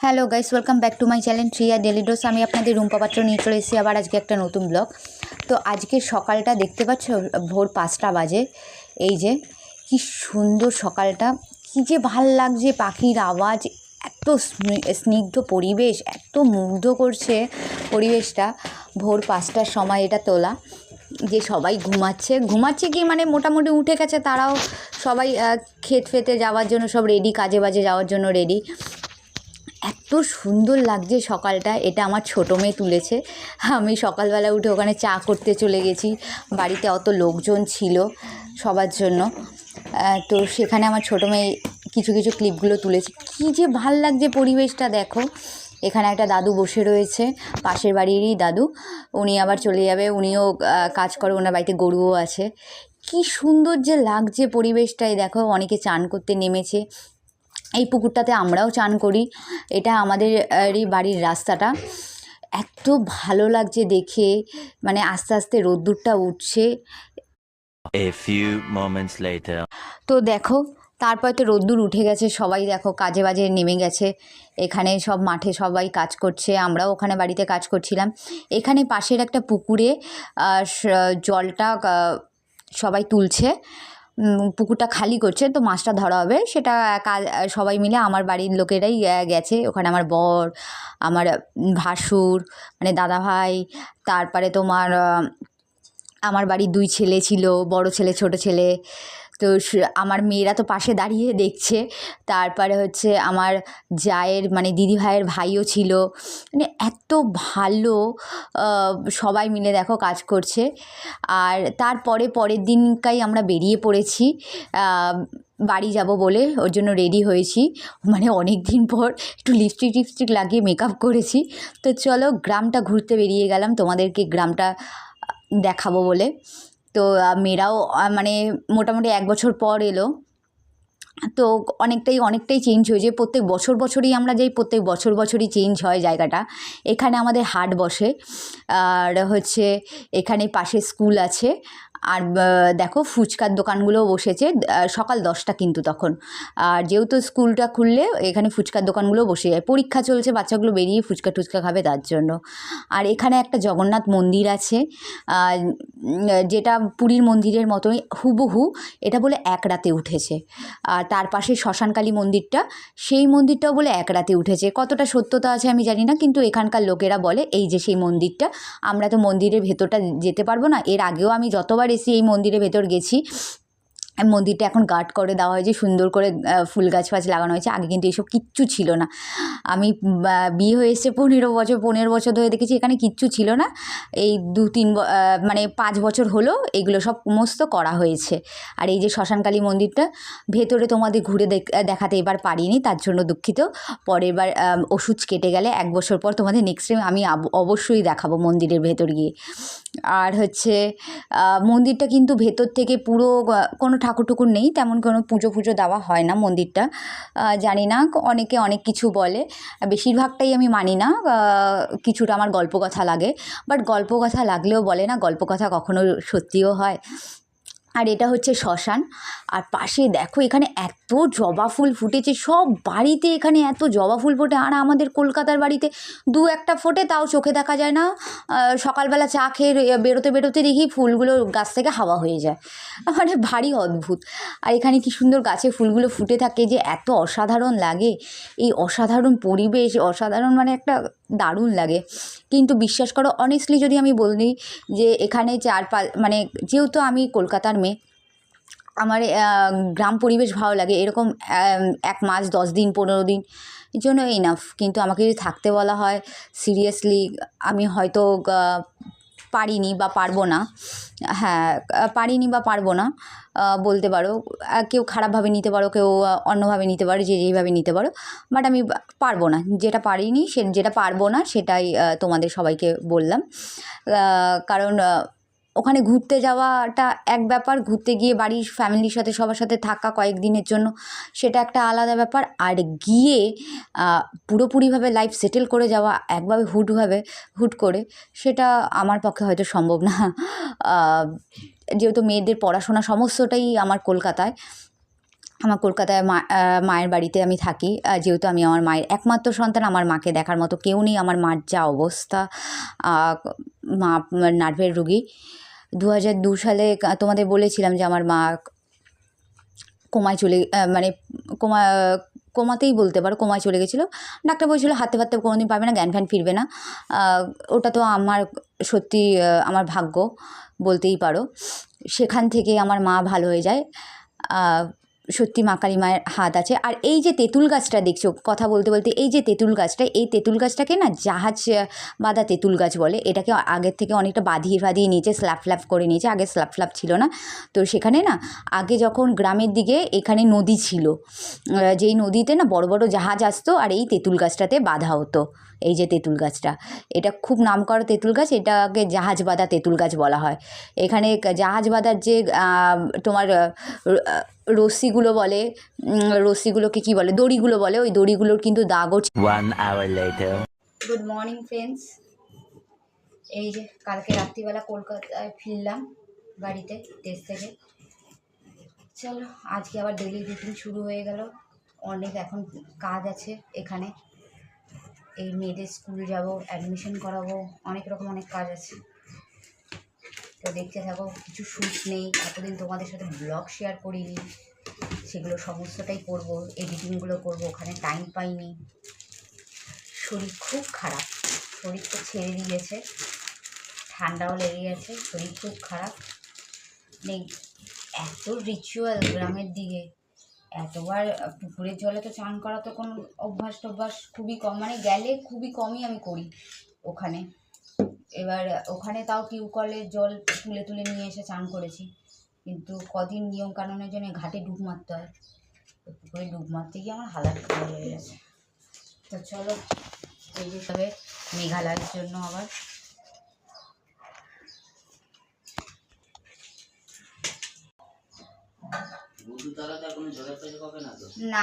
Hello guys, welcome back to my channel Shriya daily dose. আমি আপনাদের রুম্পা পাত্র নিয়ে চলে এসেছি আবার আজকে একটা নতুন ব্লগ। তো আজকে সকালটা দেখতে পাচ্ছ, ভোর 5টা বাজে। এই যে কি সুন্দর সকালটা, কী যে ভাল লাগছে, পাখির আওয়াজ, এত স্নিগ্ধ পরিবেশ, এত মুগ্ধ করছে পরিবেশটা। ভোর 5টার সময় এটা তোলা, যে সবাই ঘুমাচ্ছে কি মানে মোটামুটি উঠে গেছে, তারাও সবাই ক্ষেত ফেতে যাওয়ার জন্য সব রেডি, কাজে বাজে যাওয়ার জন্য রেডি। এত সুন্দর লাগছে সকালটা। এটা আমার ছোটো মেয়ে তুলেছে। আমি সকালবেলা উঠে ওখানে চা করতে চলে গেছি, বাড়িতে অত লোকজন ছিল সবার জন্য। তো সেখানে আমার ছোটো মেয়ে কিছু কিছু ক্লিপগুলো তুলেছে। কী যে ভাল লাগছে পরিবেশটা দেখো। এখানে একটা দাদু বসে রয়েছে, পাশের বাড়িরই দাদু। উনি আবার চলে যাবে, উনিও কাজ করে, ওনার বাড়িতে গরুও আছে। কি সুন্দর যে লাগছে পরিবেশটাই দেখো। অনেকে চান করতে নেমেছে। এই পুকুরটাতে আমরাও চান করি। এটা আমাদেরই বাড়ির রাস্তাটা। এত ভালো লাগছে দেখে, মানে আস্তে আস্তে রোদ্দুরটা উঠছে। A few moments later. তো দেখো, তারপর তো রোদ্দুর উঠে গেছে, সবাই দেখো কাজে বাজে নেমে গেছে। এখানে সব মাঠে সবাই কাজ করছে, আমরাও ওখানে বাড়িতে কাজ করছিলাম। এখানে পাশের একটা পুকুরে জলটা সবাই তুলছে, পুকুরটা খালি করছে, তো মাছটা ধরা হবে। সেটা সবাই মিলে আমার বাড়ির লোকেরাই গেছে ওখানে। আমার বর, আমার ভাসুর মানে দাদা ভাই, তারপরে তোমার আমার বাড়ির 2 ছেলে ছিল, বড় ছেলে ছোট ছেলে। তো আমার মেয়েরা তো পাশে দাঁড়িয়ে দেখছে। তারপরে হচ্ছে আমার জায়ের মানে দিদি ভাইয়ের ভাইও ছিল। মানে এত ভালো সবাই মিলে দেখো কাজ করছে। আর তারপরে পরের দিনকাই আমরা বেরিয়ে পড়েছি বাড়ি যাব বলে, ওর জন্য রেডি হয়েছি। মানে অনেক দিন পর একটু লিপস্টিক লাগিয়ে মেকআপ করেছি। তো চলো গ্রামটা ঘুরতে বেরিয়ে গেলাম, তোমাদেরকে গ্রামটা দেখাবো বলে। তো মেয়েরাও মানে মোটামুটি 1 বছর পর এলো, তো অনেকটাই চেঞ্জ হয়েছে। প্রত্যেক বছরই আমরা যাই, প্রত্যেক বছরই চেঞ্জ হয় জায়গাটা। এখানে আমাদের হাট বসে, আর হচ্ছে এখানে পাশে স্কুল আছে। আর দেখো ফুচকার দোকানগুলোও বসেছে সকাল 10টা কিন্তু তখন। আর যেহেতু স্কুলটা খুললে এখানে ফুচকার দোকানগুলো বসে যায়, পরীক্ষা চলছে, বাচ্চাগুলো বেরিয়ে ফুচকা টুচকা খাবে তার জন্য। আর এখানে একটা জগন্নাথ মন্দির আছে, যেটা পুরীর মন্দিরের মতোই হুবহু, এটা বলে 1 রাতে উঠেছে। আর তার পাশে শ্মশানকালী মন্দিরটা, সেই মন্দিরটাও বলে 1 রাতে উঠেছে। কতটা সত্যতা আছে আমি জানি না, কিন্তু এখানকার লোকেরা বলে এই যে সেই মন্দিরটা। আমরা তো মন্দিরের ভেতরটা যেতে পারবো না, এর আগেও আমি যতবার এসে এই মন্দিরের ভেতর গেছি। মন্দিরটা এখন গার্ড করে দেওয়া হয়েছে, সুন্দর করে ফুল গাছ ফাছ লাগানো হয়েছে। আগে কিন্তু এইসব কিচ্ছু ছিল না। আমি বিয়ে হয়ে এসেছে 15 বছর ধরে দেখেছি এখানে কিচ্ছু ছিল না। এই 2-3 মানে 5 বছর হলো এগুলো সব সমস্ত করা হয়েছে। আর এই যে শ্মশানকালী মন্দিরটা, ভেতরে তোমাদের ঘুরে দেখাতে এবার পারিনি, তার জন্য দুঃখিত। পরের বার ওষুধ কেটে গেলে 1 বছর পর তোমাদের নেক্সট টাইম আমি অবশ্যই দেখাবো মন্দিরের ভেতর গিয়ে। আর হচ্ছে মন্দিরটা কিন্তু ভেতর থেকে পুরো কোনো ঠাকুর নেই, তেমন কোনো পুজো দেওয়া হয় না মন্দিরটা। জানি না, অনেকে অনেক কিছু বলে, বেশিরভাগটাই আমি মানি না। কিছুটা আমার গল্পকথা লাগে, বাট গল্পকথা লাগলেও বলে না গল্পকথা কখনো সত্যিও হয়। আর এটা হচ্ছে শ্মশান। আর পাশে দেখো এখানে এত জবা ফুল ফুটেছে, সব বাড়িতে এখানে এত জবা ফুল ফোটে। আর আমাদের কলকাতার বাড়িতে 2-1টা ফোটে, তাও চোখে দেখা যায় না। সকালবেলা চা খেয়ে বেরোতে দেখি ফুলগুলো গাছ থেকে হাওয়া হয়ে যায়, মানে ভারী অদ্ভুত। আর এখানে কি সুন্দর গাছে ফুলগুলো ফুটে থাকে, যে এত অসাধারণ লাগে। এই অসাধারণ পরিবেশ, অসাধারণ মানে একটা দারুণ লাগে। কিন্তু বিশ্বাস করো, অনেস্টলি যদি আমি বলি যে এখানে মানে যেহেতু আমি কলকাতার মেয়ে, আমার গ্রাম পরিবেশ ভালো লাগে। এরকম 1 মাস 10 দিন 15 দিন এর জন্য ইনাফ। কিন্তু আমাকে যদি থাকতে বলা হয় সিরিয়াসলি, আমি হয়তো পারিনি বা পারবো না। হ্যাঁ, পারিনি বা পারবো না বলতে পারো। কেউ খারাপভাবে নিতে পারো, কেউ অন্যভাবে নিতে পারো, যে যেইভাবে নিতে পারো। বাট আমি পারবো না, যেটা পারিনি যেটা পারবো না সেটাই তোমাদের সবাইকে বললাম। কারণ ওখানে ঘুরতে যাওয়াটা এক ব্যাপার, ঘুরতে গিয়ে বাড়ির ফ্যামিলির সাথে সবার সাথে থাকা কয়েকদিনের জন্য সেটা একটা আলাদা ব্যাপার। আর গিয়ে পুরোপুরিভাবে লাইফ সেটেল করে যাওয়া একভাবে হুট করে, সেটা আমার পক্ষে হয়তো সম্ভব না। যেহেতু মেয়েদের পড়াশোনা সমস্তটাই আমার কলকাতায়, আমার কলকাতায় মায়ের বাড়িতে আমি থাকি, যেহেতু আমি আমার মায়ের একমাত্র সন্তান। আমার মাকে দেখার মতো কেউ নেই। আমার মার যা অবস্থা, মা নার্ভের রুগী। 2002 সালে তোমাদের বলেছিলাম যে আমার মা কোমায় চলে মানে কোমাতেই বলতে পারো, কোমায় চলে গেছিলো। ডাক্তার বলছিল হাঁটতে পারতে কোনো দিন পারবে না, জ্ঞান ফ্যান ফিরবে না। ওটা তো আমার সত্যি আমার ভাগ্য বলতেই পারো। সেখান থেকে আমার মা ভালো হয়ে যায়। সত্যি মা কালী মায়ের হাত আছে। আর এই যে তেঁতুল গাছটা দেখছো, কথা বলতে বলতে এই যে তেঁতুল গাছটা, এই তেঁতুল গাছটাকে না জাহাজ বাঁধা তেঁতুল গাছ বলে। এটাকে আগের থেকে অনেকটা বাঁধিয়ে নিয়েছে, স্ল্যাপ করে নিয়েছে। আগে স্ল্যাপ ছিল না। তো সেখানে না আগে যখন গ্রামের দিকে এখানে নদী ছিল, যেই নদীতে না বড় বড় জাহাজ আসতো, আর এই তেঁতুল গাছটাতে বাঁধা হতো। এই যে তেঁতুল গাছটা, এটা খুব নামকরা তেঁতুল গাছ। এটাকে জাহাজ বাঁধা তেঁতুল গাছ বলা হয়। এখানে জাহাজ বাঁধার যে তোমার রশ্মিগুলো বলে, রশ্মিগুলোকে কী বলে, দড়িগুলো বলে, ওই দড়িগুলোর কিন্তু দাগও। 1 hour later. Good morning friends. এই যে কালকে রাত্রিবেলা কলকাতায় ফিরলাম বাড়িতে দেশ থেকে। চলো আজকে আবার ডেলি রুটিন শুরু হয়ে গেল। অনেক এখন কাজ আছে এখানে। এই মেয়েদের স্কুল যাব, অ্যাডমিশন করাবো, অনেক কাজ আছে। তো দেখতে থাকো। কিছু শ্যুট নেই, এতদিন তোমাদের সাথে ব্লগ শেয়ার করিনি, সেগুলো সমস্তটাই করব, এডিটিংগুলো করব। ওখানে টাইম পাইনি। শরীর খুব খারাপ, শরীর তো ছেড়ে দিয়েছে, ঠান্ডাও লেগে গেছে, শরীর খুব খারাপ। নেই এত রিচুয়াল গ্রামের দিকে, এতবার পুকুরের জলে তো চান করা তো কোনো অভ্যাস খুবই কম, মানে গেলে খুবই কমই আমি করি ওখানে। এবার ওখানে তাও টিউবকলের জল তুলে নিয়ে এসে চান করেছি, কিন্তু কদিন নিয়মকানুনের জন্য ঘাটে ডুব মারতে হয়। তো পুকুরে ডুব মারতে গিয়ে আমার হালাত খারাপ হয়ে গেছে। তো চলো এই হিসাবে মেঘালয়ের জন্য আবার না